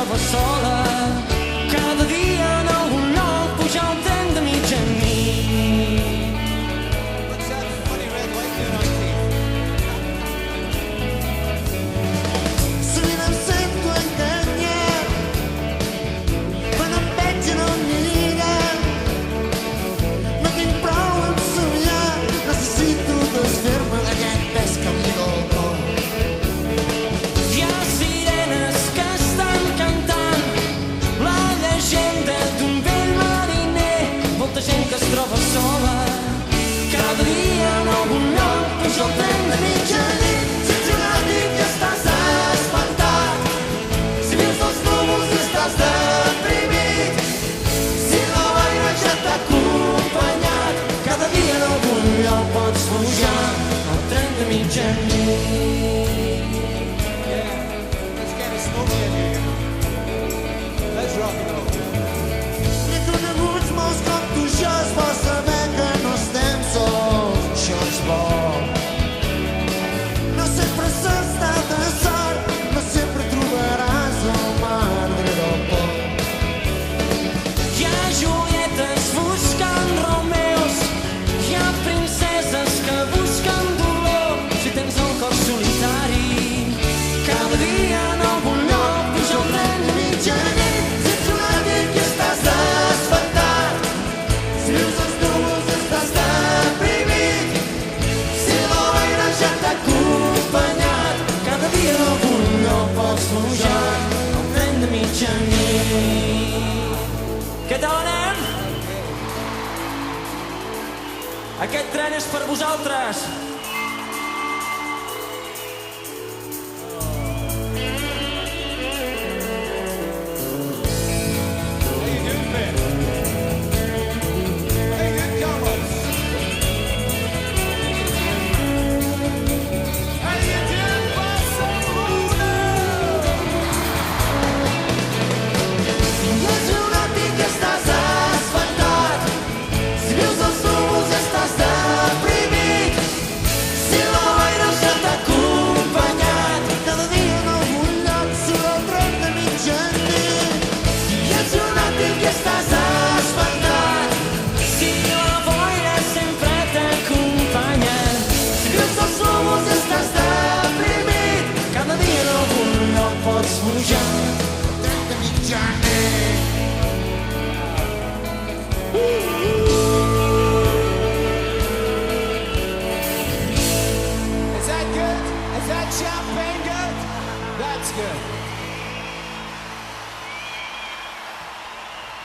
troba sola. Cada dia en algun lloc puja el tren de mitjanit. Sovint em sento enganyat quan em veig en el mirar. No tinc prou en somiar, necessito desfer-me d'aquest pes que em dol el cor. Hi ha sirenes que estan cantant la llegenda d'un vell mariner. Molta gent que es troba sola. Cada dia en algun lloc puja el tren de mitjanit. Si ets un àtic i estàs espantat, si vius dels núvols i estàs deprimit, si la boira ja t'ha acompanyat, Cada dia en algun lloc pots pujar el tren de mitjanit. Let's get it smoky in here. Let's rock and roll. ni coneguts molts com tu jo és bo saber que no estem sols, això és bo. No sempre s'està de sort, no sempre trobaràs el mar darrere del pont. Hi ha Julietes buscant Romeos, hi ha princeses que busquen dolor. Si tens el cor solitari, cada dia en algun lloc puja el tren de mitjanit. Si ets un àtic i estàs espantat, si vius els núvols i estàs deprimit, si la boira ja t'ha acompanyat, Cada dia en algun lloc pots pujar el tren de mitjanit. Què tal anem? Aquest tren és per vosaltres.